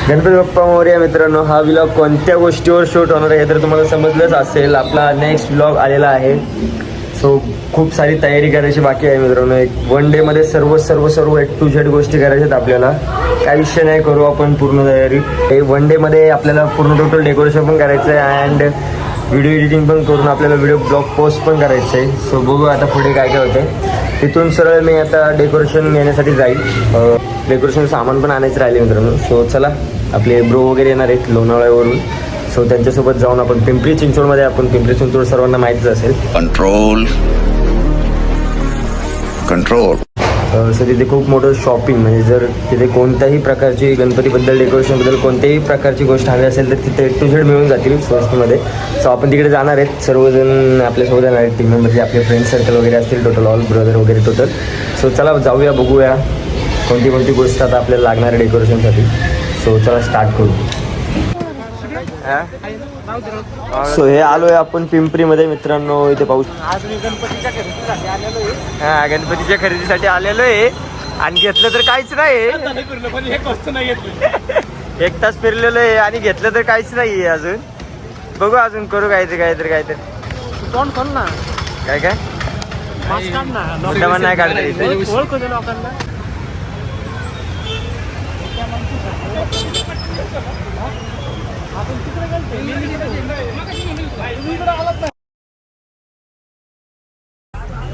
गणपती बाप्पा मोरया. मित्रांनो, हा व्लॉग कोणत्या गोष्टीवर शूट होणार आहे तर तुम्हाला समजलंच असेल. आपला नेक्स्ट व्लॉग आलेला आहे. सो खूप सारी तयारी करायची बाकी आहे मित्रांनो. एक वन डेमध्ये सर्व सर्व सर्व A to Z गोष्टी करायच्यात आपल्याला. काही विषय नाही, करू आपण पूर्ण तयारी. हे वन डेमध्ये आपल्याला पूर्ण टोटल डेकोरेशन पण करायचं आहे अँड व्हिडिओ एडिटिंग पण करून आपल्याला व्हिडिओ ब्लॉग पोस्ट पण करायचं आहे. सो बघू आता पुढे काय काय होतं. तिथून सरळ मी आता डेकोरेशन घेण्यासाठी जाईल. डेकोरेशन सामान पण आणायचं राहिले मित्रांनो. सो चला, आपले ब्रो वगैरे येणार आहेत लोणावळ्यावरून. सो त्यांच्यासोबत जाऊन आपण पिंपरी चिंचवडमध्ये, आपण पिंपरी चिंचवड सर्वांना माहितीच असेल. Control control. सो तिथे खूप मोठं शॉपिंग, म्हणजे जर तिथे कोणत्याही प्रकारची गणपतीबद्दल डेकोरेशनबद्दल कोणत्याही प्रकारची गोष्ट हवी असेल तर तिथे A to Z मिळून जातील स्वस्तमध्ये. सो आपण तिकडे जाणार आहेत. सर्वजण आपल्यासोबत येणार आहेत. टीम मेंबर जे आपले फ्रेंड सर्कल वगैरे असतील, टोटल ऑल ब्रदर वगैरे टोटल. सो चला जाऊया, बघूया कोणती कोणती गोष्ट आता आपल्याला लागणार आहे डेकोरेशनसाठी. सो चला स्टार्ट करू. सो हे आलोय आपण पिंपरीमध्ये मित्रांनो. इथे पाऊस गणपतीच्या खरेदीसाठी आलेलो आहे. हा, गणपतीच्या खरेदीसाठी आलेलो आहे आणि घेतलं तर काहीच नाही. एक तास फिरलेलो आहे आणि घेतलं तर काहीच नाही अजून. बघू अजून, करू काहीतरी. कोण कोण ना काय काय मास्क काढ ना. मुद्दामान नाही काढता इथे. ओळखू दे लोकांना.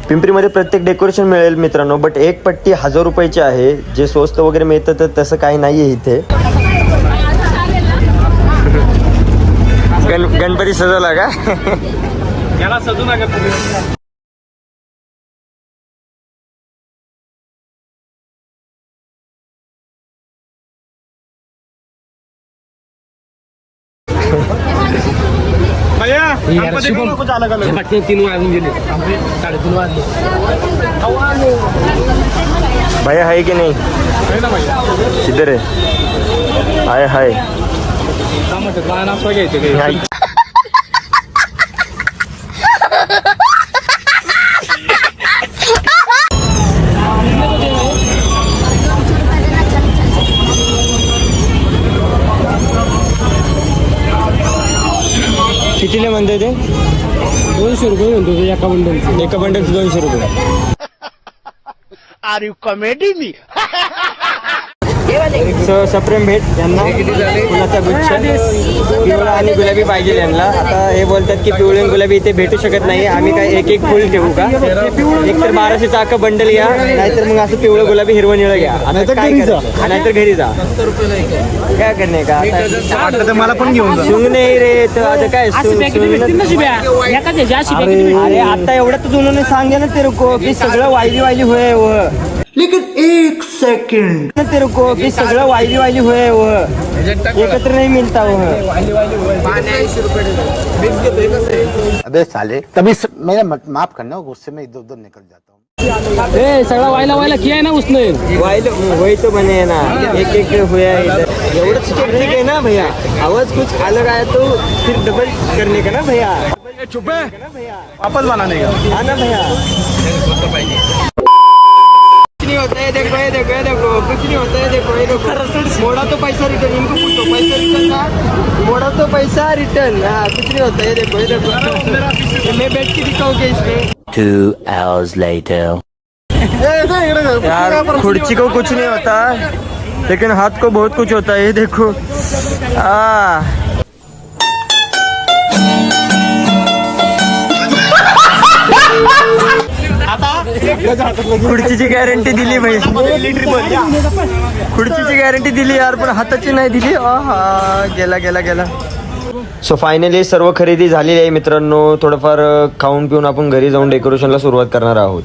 पिंपरीमध्ये प्रत्येक डेकोरेशन मिळेल मित्रांनो, बट एक पट्टी 1000 रुपयाची आहे. जे स्वस्त वगैरे मिळतं तर तसं काही नाही आहे इथे. गणपती सजवला का? याला सजू नका तुम्ही. तीन वाजून गेले, 3:30 वाजले. भैया है की नहीं? किधर है? हाय घ्यायचे कितीले म्हणते ते? 200 रुपये म्हणतो ते एका बंडलचं. एका बंडलचे 200 रुपये. Are you comedy me? सप्रेम भेट यांना फुलाचा गुच्छ पिवळा आणि गुलाबी पाहिजे यांना. आता हे बोलतात की पिवळे आणि गुलाबी इथे भेटू शकत नाही. आम्ही काय एक एक फुल ठेवू का? एक तर 1200चा अख्खा बंडल घ्या, नाहीतर मग असं पिवळं गुलाबी हिरवं निळं घ्या. आता काय करायचं? नाहीतर घरी जा. काय करणे का आता? मला पण घेऊन सुन नाही रे तर आता काय अरे आता एवढं तर जुनं सांगे ना तेरे को की सगळं वायली होय व. लेकिन एक सेकंड. तेरे को की सगळं वायली होय व. एकत्र नाही मिळता वो. अबे साले, तभी मेरा माफ करना, गुस्से में इधर उधर निकल जाता हूँ. ए सगळा वायला किया है ना उसने. वाइल वही तो बने है ना, एक एक हुआ इधर. एवढंच ठीक है ना भैया. आवाज कुछ अलग आया तो फिर डबल करने का ना भैया. चुप है, वापस बनाने का. हाँ ना भैया. कुछ नहीं होता है, देखो कुछ नहीं होता है. देखो मोड़ा तो पैसा रिटर्न. इनको पूछो पैसा रिटर्न का. मोड़ा तो पैसा रिटर्न. हाँ, कुछ नहीं होता है. देखो मैं बैठ के दिखाऊंगा इसमें. 2 hours later. यार खुर्ची को कुछ नहीं होता लेकिन हाथ को बहुत कुछ होता है. ये देखो खुर्चीची गॅरंटी दिली भाई. खुर्चीची गॅरंटी दिली यार, पण हाताची नाही दिली. गेला. सो फायनली सर्व खरेदी झालेली आहे मित्रांनो. थोडंफार खाऊन पिऊन आपण घरी जाऊन डेकोरेशनला सुरुवात करणार आहोत.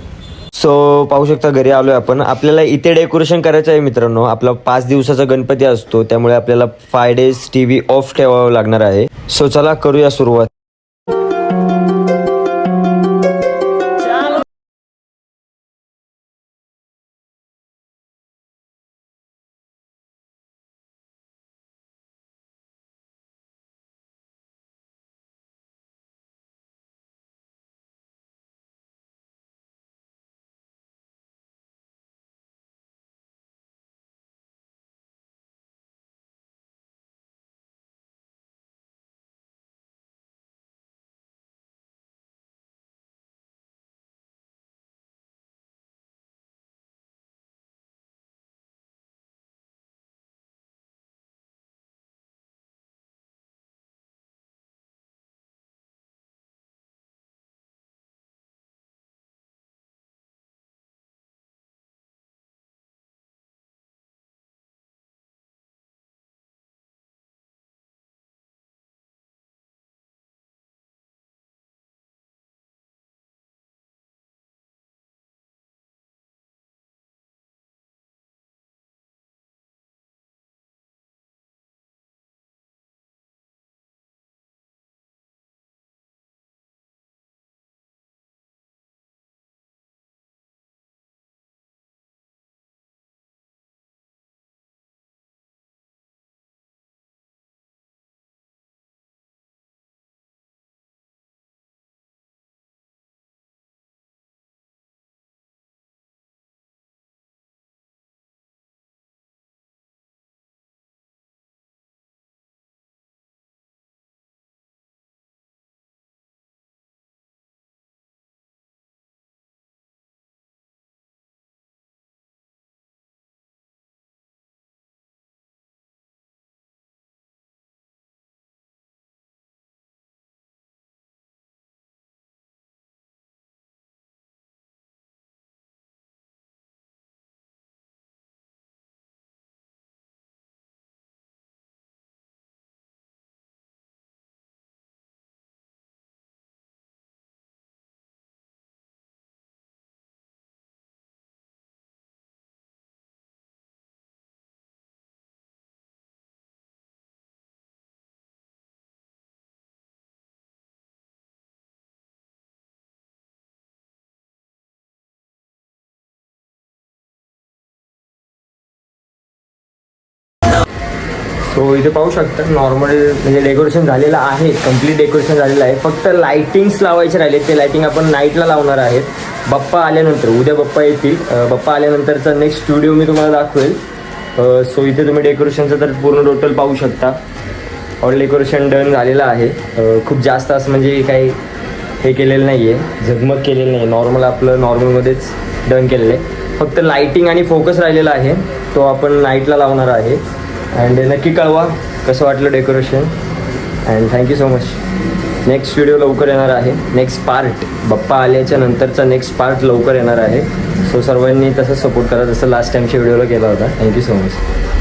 सो पाहू शकता घरी आलोय आपण. आपल्याला इथे डेकोरेशन करायचं आहे मित्रांनो. आपला 5 दिवसाचा गणपती असतो, त्यामुळे आपल्याला 5 days TV ऑफ ठेवावं लागणार आहे. सो चला करूया सुरुवात. सो इथे पाहू शकता नॉर्मल म्हणजे डेकोरेशन झालेलं आहे, कम्प्लीट डेकोरेशन झालेलं आहे. फक्त लायटिंग्स लावायचे राहिले, ते लायटिंग आपण नाईटला लावणार आहेत. बाप्पा आल्यानंतर, उद्या बाप्पा येतील. बाप्पा आल्यानंतरचा नेक्स्ट व्हिडिओ मी तुम्हाला दाखवेल. सो इथे तुम्ही डेकोरेशनचं तर पूर्ण टोटल पाहू शकता. ऑल डेकोरेशन डन झालेलं आहे. खूप जास्त असं म्हणजे काही हे केलेलं नाही आहे, झगमग केलेलं नाही, नॉर्मल आपलं नॉर्मलमध्येच डन केलेलं आहे. फक्त लायटिंग आणि फोकस राहिलेला आहे, तो आपण नाईटला लावणार आहे. अँड नक्की कळवा कसं वाटलं decoration. And thank you so much. Next video लवकर येणार आहे, नेक्स्ट पार्ट बाप्पा आल्याच्या नंतरचा नेक्स्ट पार्ट लवकर येणार आहे. सो सर्वांनी तसंच सपोर्ट करा जसं लास्ट टाईमच्या व्हिडिओला केला होता. Thank you so much.